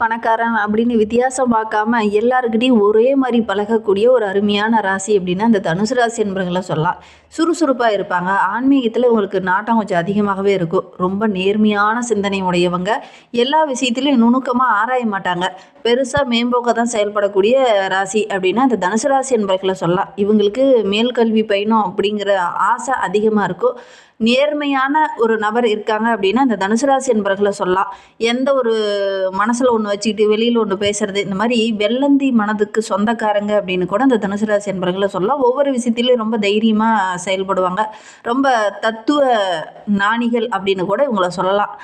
பணக்காரன் அப்படின்னு வித்தியாசம் பார்க்காம எல்லாருக்கிட்டையும் ஒரே மாதிரி பழகக்கூடிய ஒரு அருமையான ராசி அப்படின்னா அந்த தனுசு ராசி என்பவர்களை சொல்லலாம். சுறுசுறுப்பாக இருப்பாங்க. ஆன்மீகத்தில் உங்களுக்கு நாட்டம் கொஞ்சம் அதிகமாகவே இருக்கும். ரொம்ப நேர்மையான சிந்தனை உடையவங்க. எல்லா விஷயத்திலையும் நுணுக்கமாக ஆராய மாட்டாங்க. பெருசாக மேம்போக்க தான் செயல்படக்கூடிய ராசி அப்படின்னா அந்த தனுசு ராசி என்பவர்களை சொல்லலாம். இவங்களுக்கு மேல்கல்வி பயணம் அப்படிங்கிற ஆசை அதிகமாக இருக்கும். நேர்மையான ஒரு நபர் இருக்காங்க அப்படின்னா அந்த தனுசு ராசி என்பவர்களை சொல்லலாம். எந்த ஒரு மனசில் ஒன்று வச்சுக்கிட்டு வெளியில் ஒன்று பேசுறது, இந்த மாதிரி வெள்ளந்தி மனதுக்கு சொந்தக்காரங்க அப்படின்னு கூட அந்த தனுசு ராசி என்பவர்களை சொல்லலாம். ஒவ்வொரு விஷயத்திலையும் ரொம்ப தைரியமாக செயல்படுவாங்க. ரொம்ப தத்துவ ஞானிகள் அப்படின்னு கூட இவங்கள சொல்லலாம்.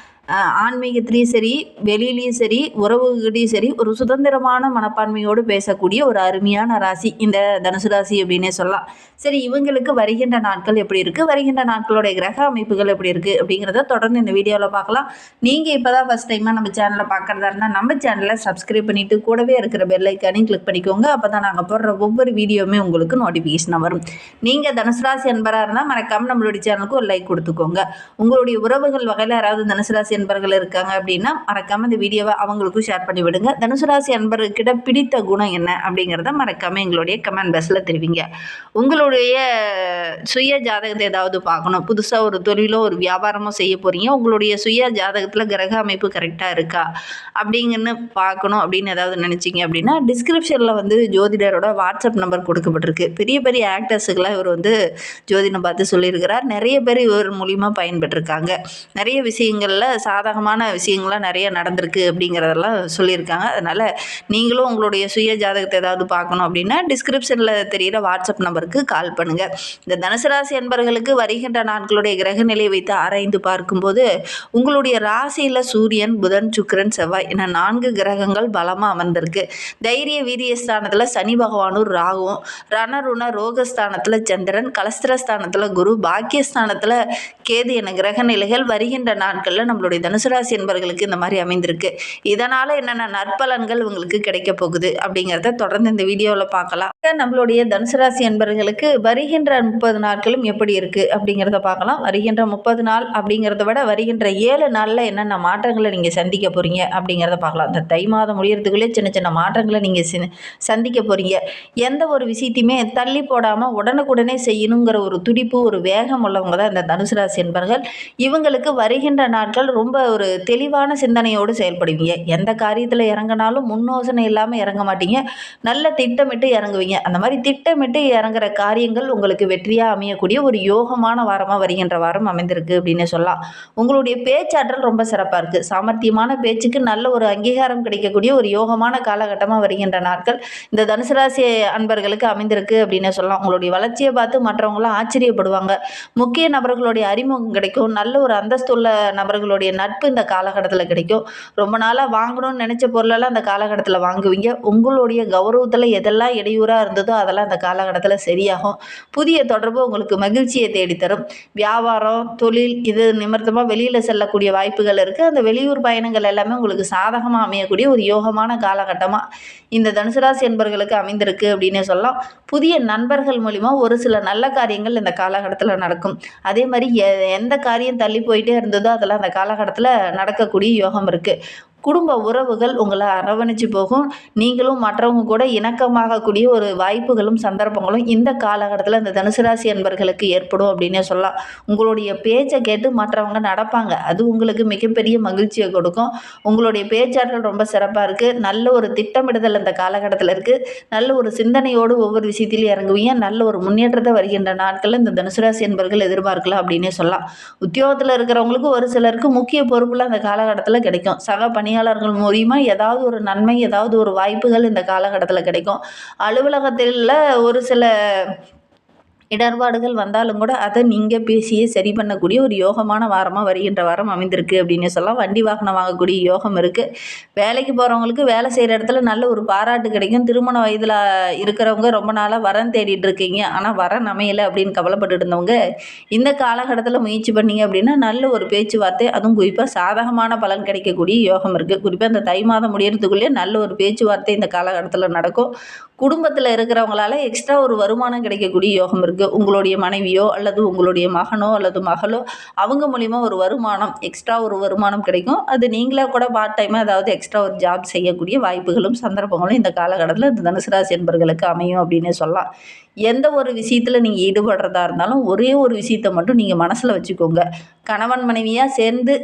ஆன்மீகத்திலையும் சரி, வெளியிலையும் சரி, உறவுகிட்டையும் சரி, ஒரு சுதந்திரமான மனப்பான்மையோடு பேசக்கூடிய ஒரு அருமையான ராசி இந்த தனுசு ராசி அப்படின்னே சொல்லலாம். சரி, இவங்களுக்கு வருகின்ற நாட்கள் எப்படி இருக்குது, வருகின்ற நாட்களுடைய கிரக அமைப்புகள் எப்படி இருக்குது அப்படிங்கிறத தொடர்ந்து இந்த வீடியோவில் பார்க்கலாம். நீங்கள் இப்போ தான் ஃபஸ்ட் டைமாக நம்ம சேனலை பார்க்குறதா இருந்தால் நம்ம சேனலை சப்ஸ்கிரைப் பண்ணிவிட்டு கூடவே இருக்கிற பெல் ஐக்கானையும் கிளிக் பண்ணிக்கோங்க. அப்போ தான் நாங்கள் போடுற ஒவ்வொரு வீடியோவுமே உங்களுக்கு நோட்டிஃபிகேஷனாக வரும். நீங்கள் தனுசு ராசி அன்பராக இருந்தால் மறக்காமல் நம்மளுடைய சேனலுக்கு ஒரு லைக் கொடுத்துக்கோங்க. உங்களுடைய உறவுகள் வகையில் யாராவது தனுசு ராசி அன்பர்கள் இருக்காங்க அப்படின்னா மறக்காம இந்த வீடியோவை அவங்களுக்கும் ஷேர் பண்ணி விடுங்க. தனுசு ராசி அன்பர்கிட்ட பிடித்த குணம் என்ன அப்படிங்கிறத மறக்காம எங்களுடைய கமெண்ட் பாக்ஸ்ல தெரிவிங்க. உங்களுடைய சுய ஜாதகத்தை ஏதாவது பார்க்கணும், புதுசாக ஒரு தொழிலோ ஒரு வியாபாரமோ செய்ய போறீங்க, உங்களுடைய சுய ஜாதகத்தில் கிரக அமைப்பு கரெக்டாக இருக்கா அப்படிங்கன்னு பார்க்கணும் அப்படின்னு ஏதாவது நினைச்சிங்க அப்படின்னா டிஸ்கிரிப்ஷனில் வந்து ஜோதிடரோட வாட்ஸ்அப் நம்பர் கொடுக்கப்பட்டிருக்கு. பெரிய பெரிய ஆக்டர்ஸுக்கெல்லாம் இவர் வந்து ஜோதிடம் பார்த்து சொல்லியிருக்கிறார். நிறைய பேர் இவர் மூலிமா பயன்பெற்றிருக்காங்க. நிறைய விஷயங்களில் சாதகமான விஷயங்கள்லாம் நிறைய நடந்திருக்கு அப்படிங்கிறதெல்லாம் சொல்லியிருக்காங்க. அதனால் நீங்களும் உங்களுடைய சுய ஜாதகத்தை ஏதாவது பார்க்கணும் அப்படின்னா டிஸ்கிரிப்ஷனில் தெரிகிற வாட்ஸ்அப் நம்பருக்கு கால் பண்ணுங்கள். இந்த தனுசு ராசி அன்பர்களுக்கு வருகின்ற நாட்களுடைய கிரக நிலையை வைத்து ஆராய்ந்து பார்க்கும்போது உங்களுடைய ராசியில் சூரியன், புதன், சுக்கிரன், செவ்வாய் என 4 கிரகங்கள் பலமாக அமர்ந்திருக்கு. தைரிய வீரியஸ்தானத்தில் சனி பகவானும் ராகுவும், ரணருண ரோகஸ்தானத்தில் சந்திரன், கலஸ்திரஸ்தானத்தில் குரு, பாக்கியஸ்தானத்தில் கேது என கிரக நிலைகள் வருகின்ற நாட்களில் நம்மளுடைய தனுசு ராசி என்பவர்களுக்கு இந்த மாதிரி அமைந்திருக்கு. இதனால் என்னென்ன நற்பலன்கள் உங்களுக்கு கிடைக்க போகுது அப்படிங்கிறத தொடர்ந்து இந்த வீடியோவில் பார்க்கலாம். நம்மளுடைய தனுசு ராசி என்பவர்களுக்கு வருகின்ற 30 நாட்களும் எப்படி இருக்குது அப்படிங்கிறத பார்க்கலாம். வருகின்ற 30 நாள் அப்படிங்கிறத விட வருகின்ற 7 நாளில் என்னென்ன மாற்றங்களை நீங்கள் சந்திக்க போகிறீங்க அப்படிங்கிறத பார்க்கலாம். இந்த தை மாதம் முடியறதுக்குள்ளே சின்ன சின்ன மாற்றங்களை நீங்கள் சந்திக்க போகிறீங்க. எந்த ஒரு விஷயத்தையுமே தள்ளி போடாமல் உடனுக்குடனே செய்யணுங்கிற ஒரு துடிப்பு, ஒரு வேகம் உள்ளவங்க தான் இந்த தனுசு ராசி என்பவர்கள். இவங்களுக்கு வருகின்ற நாட்கள் ரொம்ப ஒரு தெளிவான சிந்தனையோடு செயல்படுவீங்க. எந்த காரியத்தில் இறங்கினாலும் முன்னோசனை இல்லாமல் இறங்க மாட்டீங்க. நல்ல திட்டமிட்டு இறங்குவீங்க. அந்த மாதிரி திட்டமிட்டு இறங்குற காரியங்கள் உங்களுக்கு வெற்றியாக அமையக்கூடிய ஒரு யோகமான வாரமாக வருகின்ற வாரம் அமைந்திருக்கு அப்படின்னு சொல்லலாம். உங்களுடைய பேச்சாற்றல் ரொம்ப சிறப்பாக இருக்குது. சாமர்த்தியமான பேச்சுக்கு நல்ல ஒரு அங்கீகாரம் கிடைக்கக்கூடிய ஒரு யோகமான காலகட்டமாக வருகின்ற நாட்கள் இந்த தனுசு ராசி அன்பர்களுக்கு அமைந்திருக்கு அப்படின்னு சொல்லலாம். உங்களுடைய வளர்ச்சியை பார்த்து மற்றவங்களாம் ஆச்சரியப்படுவாங்க. முக்கிய நபர்களுடைய அறிமுகம் கிடைக்கும். நல்ல ஒரு அந்தஸ்துள்ள நபர்களுடைய நட்பு இந்த காலகட்டத்தில் கிடைக்கும். ரொம்ப நாளாக வாங்கணும்னு நினச்ச பொருளெல்லாம் அந்த காலகட்டத்தில் வாங்குவீங்க. உங்களுடைய கௌரவத்தில் எதெல்லாம் இடையூறாக இருந்ததோ அதெல்லாம் அந்த காலகட்டத்தில் சரியாகும். புதிய தொடர்பு உங்களுக்கு மகிழ்ச்சியை தேடித்தரும். வியாபாரம், தொழில் இது நிமித்தமாக வெளியில் செல்லக்கூடிய வாய்ப்புகள் இருக்குது. அந்த வெளியூர் பயணங்கள் எல்லாமே உங்களுக்கு சாதகமாக அமையக்கூடிய ஒரு யோகமான காலகட்டமாக இந்த தனுசு ராசி என்பவர்களுக்கு அமைந்திருக்கு அப்படின்னு சொல்லலாம். புதிய நண்பர்கள் மூலிமா ஒரு சில நல்ல காரியங்கள் இந்த காலகட்டத்தில் நடக்கும். அதே மாதிரி எந்த காரியம் தள்ளி போயிட்டே இருந்ததோ அதெல்லாம் அந்த காலகட்டத்தில் நடக்கக்கூடிய யோகம் இருக்குது. குடும்ப உறவுகள் உங்களை அரவணைச்சு போகும். நீங்களும் மற்றவங்க கூட இணக்கமாகக்கூடிய ஒரு வாய்ப்புகளும் சந்தர்ப்பங்களும் இந்த காலகட்டத்தில் இந்த தனுசு ராசி அன்பர்களுக்கு ஏற்படும் அப்படின்னே சொல்லலாம். உங்களுடைய பேச்சை கேட்டு மற்றவங்க நடப்பாங்க. அது உங்களுக்கு மிகப்பெரிய மகிழ்ச்சியை கொடுக்கும். உங்களுடைய பேச்சாற்றல் ரொம்ப சிறப்பாக இருக்குது. நல்ல ஒரு திட்டமிடுதல் இந்த காலகட்டத்தில் இருக்குது. நல்ல ஒரு சிந்தனையோடு ஒவ்வொரு விஷயத்திலையும் இறங்குவீங்க. நல்ல ஒரு முன்னேற்றத்தை வருகின்ற நாட்களில் இந்த தனுசு ராசி அன்பர்கள் எதிர்பார்க்கலாம் அப்படின்னே சொல்லலாம். உத்தியோகத்தில் இருக்கிறவங்களுக்கு ஒரு சிலருக்கு முக்கிய பொறுப்புல அந்த காலகட்டத்தில் கிடைக்கும். சக பணியாளர்கள் மூலியமா ஏதாவது ஒரு நன்மை, ஏதாவது ஒரு வாய்ப்புகள் இந்த காலகட்டத்தில் கிடைக்கும். அலுவலகத்தில் ஒரு சில இடர்பாடுகள் வந்தாலும் கூட அதை நீங்கள் பேசியே சரி பண்ணக்கூடிய ஒரு யோகமான வாரமாக வருகின்ற வாரம் அமைந்திருக்கு அப்படின்னு சொல்லலாம். வண்டி வாகனம் வாங்கக்கூடிய யோகம் இருக்குது. வேலைக்கு போகிறவங்களுக்கு வேலை செய்கிற இடத்துல நல்ல ஒரு பாராட்டு கிடைக்கும். திருமண வயதில் இருக்கிறவங்க ரொம்ப நாளாக வரன் தேடிட்டு இருக்கீங்க, ஆனால் வரன் அமையலை அப்படின்னு கவலைப்பட்டு இருந்தவங்க இந்த காலகட்டத்தில் முயற்சி பண்ணீங்க அப்படின்னா நல்ல ஒரு பேச்சுவார்த்தை, அதுவும் குறிப்பாக சாதகமான பலன் கிடைக்கக்கூடிய யோகம் இருக்குது. குறிப்பாக இந்த தை மாதம் முடியறதுக்குள்ளேயே நல்ல ஒரு பேச்சுவார்த்தை இந்த காலகட்டத்தில் நடக்கும். குடும்பத்தில் இருக்கிறவங்களால எக்ஸ்ட்ரா ஒரு வருமானம் கிடைக்கக்கூடிய யோகம் இருக்குது. இருக்குது. உங்களுடைய மனைவியோ அல்லது உங்களுடைய மகனோ அல்லது மகளோ அவங்க மூலிமா ஒரு வருமானம், எக்ஸ்ட்ரா ஒரு வருமானம் கிடைக்கும். அது நீங்களே கூட பார்ட் டைமாக ஏதாவது எக்ஸ்ட்ரா ஒரு ஜாப் செய்யக்கூடிய வாய்ப்புகளும் சந்தர்ப்பங்களும் இந்த காலகட்டத்தில் இந்த தனுசு ராசி என்பர்களுக்கு அமையும் அப்படின்னே சொல்லலாம். எந்த ஒரு விஷயத்தில் நீங்கள் ஈடுபடுறதா இருந்தாலும் ஒரே ஒரு விஷயத்தை மட்டும் நீங்கள் மனசில் வச்சுக்கோங்க. கணவன் மனைவியாக சேர்ந்து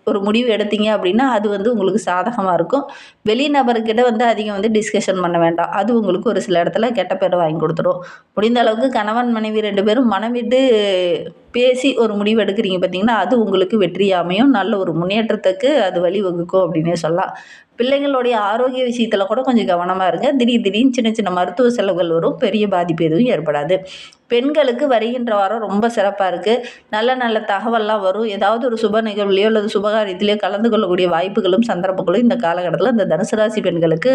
ஒரு முடிவு எடுத்தீங்க அப்படின்னா அது உங்களுக்கு சாதகமாக இருக்கும். வெளிநபர்கிட்ட அதிகம் டிஸ்கஷன் பண்ண வேண்டாம். அது உங்களுக்கு ஒரு சில இடத்துல கெட்ட பேரை வாங்கி கொடுத்துரும். முடிந்த அளவுக்கு கணவன் மனைவி 2 பேரும் மனம் விட்டு பேசி ஒரு முடிவு எடுக்கிறீங்க பார்த்தீங்கன்னா, அது உங்களுக்கு வெற்றி அமையும். நல்ல ஒரு முன்னேற்றத்துக்கு அது வழிவகுக்கும் அப்படின்னே சொல்லலாம். பிள்ளைங்களுடைய ஆரோக்கிய விஷயத்தில் கூட கொஞ்சம் கவனமாக இருங்க. திடீர்னு சின்ன சின்ன மருத்துவ செலவுகள் வரும். பெரிய பாதிப்பு எதுவும் ஏற்படாது. பெண்களுக்கு வருகின்ற வாரம் ரொம்ப சிறப்பாக இருக்குது. நல்ல நல்ல தகவல்லாம் வரும். ஏதாவது ஒரு சுப நிகழ்வுலையோ அல்லது சுபகாரியத்திலையோ கலந்து கொள்ளக்கூடிய வாய்ப்புகளும் சந்தர்ப்பங்களும் இந்த காலகட்டத்தில் இந்த தனுசு ராசி பெண்களுக்கு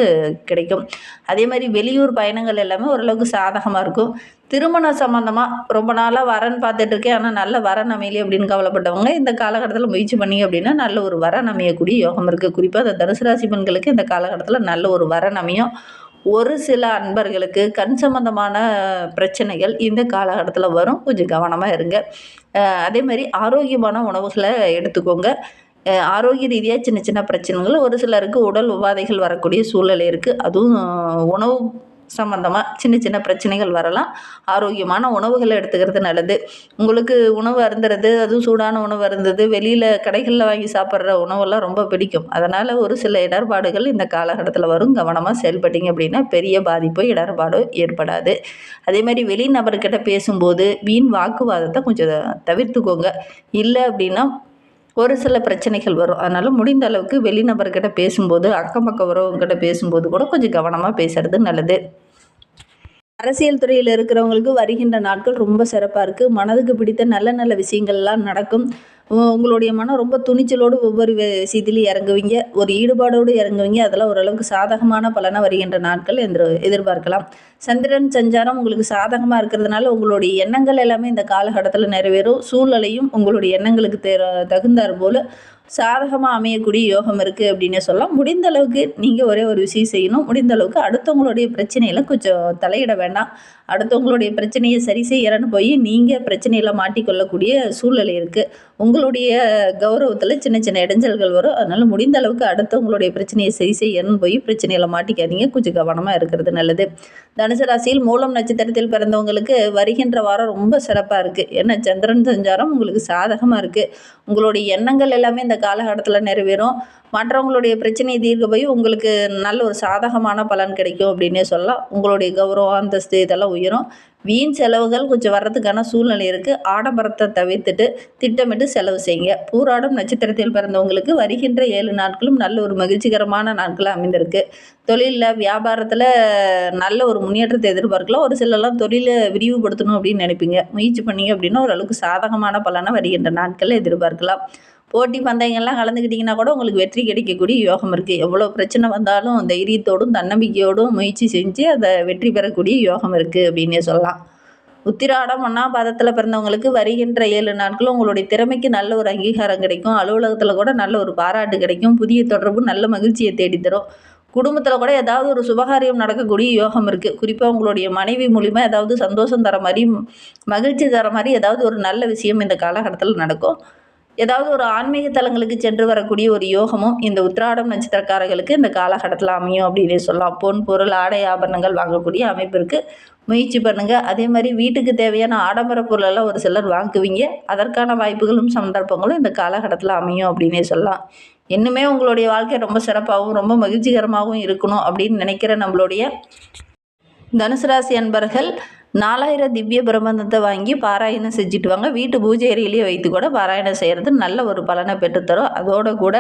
கிடைக்கும். அதே மாதிரி வெளியூர் பயணங்கள் எல்லாமே ஓரளவுக்கு சாதகமாக இருக்கும். திருமணம் சம்மந்தமாக ரொம்ப நாளாக வரன் பார்த்துட்டு இருக்கேன், ஆனால் நல்ல வரன் அமையலை அப்படின்னு கவலைப்பட்டவங்க இந்த காலகட்டத்தில் முயற்சி பண்ணீங்க அப்படின்னா நல்ல ஒரு வரன் அமையக்கூடிய யோகம் இருக்குது. குறிப்பாக இந்த தனுசு ராசி பெண்களுக்கு இந்த காலகட்டத்தில் நல்ல ஒரு வரன் அமையும். ஒரு சில அன்பர்களுக்கு கண் சம்பந்தமான பிரச்சனைகள் இந்த காலகட்டத்தில் வரும். கொஞ்சம் கவனமாக இருங்க. அதே மாதிரி ஆரோக்கியமான உணவுகளை எடுத்துக்கோங்க. ஆரோக்கிய ரீதியாக சின்ன சின்ன பிரச்சனைகள், ஒரு சிலருக்கு உடல் உபாதைகள் வரக்கூடிய சூழ்நிலை இருக்குது. அதுவும் உணவு சம்மந்தமாக சின்ன சின்ன பிரச்சனைகள் வரலாம். ஆரோக்கியமான உணவுகளை எடுத்துக்கிறது நல்லது. உங்களுக்கு உணவு அருந்துறது, அதுவும் சூடான உணவு அருந்தது, வெளியில் கடைகளில் வாங்கி சாப்பிட்ற உணவெல்லாம் ரொம்ப பிடிக்கும். அதனால் ஒரு சில இடர்பாடுகள் இந்த காலகட்டத்தில் வரும். கவனமாக செயல்பட்டீங்க அப்படின்னா பெரிய பாதிப்போ இடர்பாடோ ஏற்படாது. அதே மாதிரி வெளிநபர்கிட்ட பேசும்போது வீண் வாக்குவாதத்தை கொஞ்சம் தவிர்த்துக்கோங்க. இல்லை அப்படின்னா ஒரு சில பிரச்சனைகள் வரும். அதனால் முடிந்த அளவுக்கு வெளிநபர்கிட்ட பேசும்போது, அக்கம் பக்கம் உறவுங்கிட்ட பேசும்போது கூட கொஞ்சம் கவனமாக பேசுறது நல்லது. அரசியல் துறையில் இருக்கிறவங்களுக்கு வருகின்ற நாட்கள் ரொம்ப சிறப்பாக இருக்குது. மனதுக்கு பிடித்த நல்ல நல்ல விஷயங்கள்லாம் நடக்கும். உங்களுடைய மனம் ரொம்ப துணிச்சலோடு ஒவ்வொரு விஷயத்துலையும் இறங்குவீங்க. ஒரு ஈடுபாடோடு இறங்குவீங்க. அதெல்லாம் ஓரளவுக்கு சாதகமான பலனாக வருகின்ற நாட்கள் எதிர்பார்க்கலாம். சந்திரன் சஞ்சாரம் உங்களுக்கு சாதகமாக இருக்கிறதுனால உங்களுடைய எண்ணங்கள் எல்லாமே இந்த காலகட்டத்தில் நிறைவேறும். சூழ்நிலையும் உங்களுடைய எண்ணங்களுக்கு தகுந்தாற் போல் சாதகமாக அமையக்கூடிய யோகம் இருக்குது அப்படின்னு சொல்லலாம். முடிந்த அளவுக்கு நீங்கள் ஒரே ஒரு விஷயம் செய்யணும். முடிந்த அளவுக்கு அடுத்தவங்களுடைய பிரச்சனையில் கொஞ்சம் தலையிட வேண்டாம். அடுத்தவங்களுடைய பிரச்சனையை சரி செய்யறன்னு போய் நீங்கள் பிரச்சனையில் மாட்டிக்கொள்ளக்கூடிய சூழ்நிலை இருக்குது. உங்களுடைய கௌரவத்தில் சின்ன சின்ன இடைஞ்சல்கள் வரும். அதனால் முடிந்த அளவுக்கு அடுத்தவங்களுடைய பிரச்சனையை சரி செய்யறன்னு போய் பிரச்சனையில் மாட்டிக்காதீங்க. கொஞ்சம் கவனமாக இருக்கிறது நல்லது. தனுசு ராசியில் மூலம் நட்சத்திரத்தில் பிறந்தவங்களுக்கு வருகின்ற வாரம் ரொம்ப சிறப்பாக இருக்குது. ஏன்னா சந்திரன் சஞ்சாரம் உங்களுக்கு சாதகமாக இருக்குது. உங்களுடைய எண்ணங்கள் எல்லாமே இந்த காலகட்டத்தில் நிறைவேறும். மற்றவங்களுடைய பிரச்சனையை தீர்க்க போய் உங்களுக்கு நல்ல ஒரு சாதகமான பலன் கிடைக்கும் அப்படின்னே சொல்லலாம். உங்களுடைய கௌரவம், அந்தஸ்து இதெல்லாம் உயரும். வீண் செலவுகள் கொஞ்சம் வர்றதுக்கான சூழ்நிலை இருக்குது. ஆடம்பரத்தை தவிர்த்துட்டு திட்டமிட்டு செலவு செய்யுங்க. பூராடம் நட்சத்திரத்தில் பிறந்தவங்களுக்கு வருகின்ற 7 நாட்களும் நல்ல ஒரு மகிழ்ச்சிகரமான நாட்களாக அமைந்திருக்கு. தொழிலில், வியாபாரத்தில் நல்ல ஒரு முன்னேற்றத்தை எதிர்பார்க்கலாம். ஒரு சிலர்லாம் தொழிலை விரிவுபடுத்தணும் அப்படின்னு நினைப்பீங்க. முயற்சி பண்ணீங்க அப்படின்னா ஓரளவுக்கு சாதகமான பலனை வருகின்ற நாட்களில் எதிர்பார்க்கலாம். போட்டி பந்தயங்கள்லாம் கலந்துக்கிட்டிங்கன்னா கூட உங்களுக்கு வெற்றி கிடைக்கக்கூடிய யோகம் இருக்குது. எவ்வளோ பிரச்சனை வந்தாலும் தைரியத்தோடும் தன்னம்பிக்கையோடும் முயற்சி செஞ்சு அதை வெற்றி பெறக்கூடிய யோகம் இருக்குது அப்படின்னே சொல்லலாம். உத்திராடம் 1ஆம் பாதத்தில் பிறந்தவங்களுக்கு வருகின்ற 7 நாட்களும் உங்களுடைய திறமைக்கு நல்ல ஒரு அங்கீகாரம் கிடைக்கும். அலுவலகத்தில் கூட நல்ல ஒரு பாராட்டு கிடைக்கும். புதிய தொடர்பு நல்ல மகிழ்ச்சியை தேடித்தரும். குடும்பத்தில் கூட ஏதாவது ஒரு சுபகாரியம் நடக்கக்கூடிய யோகம் இருக்குது. குறிப்பாக உங்களுடைய மனைவி மூலிமா ஏதாவது சந்தோஷம் தர மாதிரி, மகிழ்ச்சி தர மாதிரி ஏதாவது ஒரு நல்ல விஷயம் இந்த காலகட்டத்தில் நடக்கும். ஏதாவது ஒரு ஆன்மீக தலங்களுக்கு சென்று வரக்கூடிய ஒரு யோகமும் இந்த உத்திராடம் நட்சத்திரக்காரர்களுக்கு இந்த காலகட்டத்தில் அமையும் அப்படின்னே சொல்லலாம். பொன் பொருள் ஆடை ஆபரணங்கள் வாங்கக்கூடிய அமைப்பிற்கு முயற்சி பண்ணுங்கள். அதே மாதிரி வீட்டுக்கு தேவையான ஆடம்பர பொருளெல்லாம் ஒரு சிலர் வாங்குவீங்க. அதற்கான வாய்ப்புகளும் சந்தர்ப்பங்களும் இந்த காலகட்டத்தில் அமையும் அப்படின்னே சொல்லலாம். இன்னுமே உங்களுடைய வாழ்க்கை ரொம்ப சிறப்பாகவும் ரொம்ப மகிழ்ச்சிகரமாகவும் இருக்கணும் அப்படின்னு நினைக்கிற நம்மளுடைய தனுசு ராசி அன்பர்கள் 4000 திவ்ய பிரபந்தத்தை வாங்கி பாராயணம் செஞ்சுட்டு வாங்க. வீட்டு பூஜை அறையிலேயே வைத்து கூட பாராயணம் செய்கிறது நல்ல ஒரு பலனை பெற்றுத்தரும். அதோடு கூட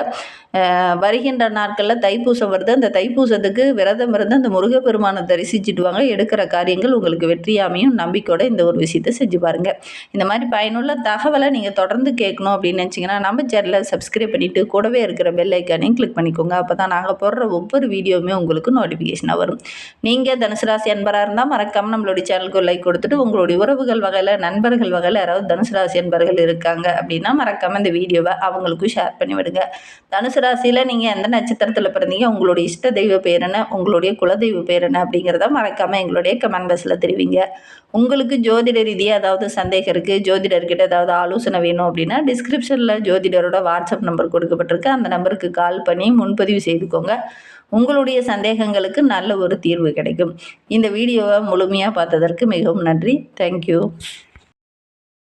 வருகின்ற நாட்களில் தைப்பூசம் வருது. அந்த தைப்பூசத்துக்கு விரதம் இருந்து அந்த முருகப்பெருமானை தரிசிச்சுட்டு வாங்க. எடுக்கிற காரியங்கள் உங்களுக்கு வெற்றியாமையும் நம்பிக்கையோட இந்த ஒரு விஷயத்தை செஞ்சு பாருங்கள். இந்த மாதிரி பயனுள்ள தகவலை நீங்கள் தொடர்ந்து கேட்கணும் அப்படின்னு நினச்சிங்கன்னா நம்ம சேனலை சப்ஸ்கிரைப் பண்ணிவிட்டு கூடவே இருக்கிற பெல் ஐக்கானையும் கிளிக் பண்ணிக்கோங்க. அப்போ தான் நாங்கள் போடுற ஒவ்வொரு வீடியோவுமே உங்களுக்கு நோட்டிஃபிகேஷனாக வரும். நீங்கள் தனுசு ராசி அன்பராக இருந்தால் மறக்காமல் நம்மளுடைய சேனலுக்கு வீடியோக்கு லைக் கொடுத்துட்டு உங்களுடைய உறவுகள் வகையில், நண்பர்கள் வகையில் யாராவது தனுசு ராசி என்பர்கள் இருக்காங்க அப்படின்னா மறக்காமல் இந்த வீடியோவை அவங்களுக்கும் ஷேர் பண்ணி விடுங்க. தனுசு ராசியில் நீங்கள் எந்த நட்சத்திரத்தில் பிறந்தீங்க, உங்களுடைய இஷ்ட தெய்வ பேர் என்ன, உங்களுடைய குலதெய்வ பேர் என்ன அப்படிங்கிறத மறக்காமல் எங்களுடைய கமெண்ட் பாக்ஸில் தெரிவிங்க. உங்களுக்கு ஜோதிட ரீதியாக ஏதாவது சந்தேகம் இருக்குது, ஜோதிடர்கிட்ட ஏதாவது ஆலோசனை வேணும் அப்படின்னா டிஸ்கிரிப்ஷனில் ஜோதிடரோட வாட்ஸ்அப் நம்பர் கொடுக்கப்பட்டிருக்கு. அந்த நம்பருக்கு கால் பண்ணி முன்பதிவு செய்துக்கோங்க. உங்களுடைய சந்தேகங்களுக்கு நல்ல ஒரு தீர்வு கிடைக்கும். இந்த வீடியோவை முழுமையாக பார்த்ததற்கு மிகவும் நன்றி. தேங்க்யூ.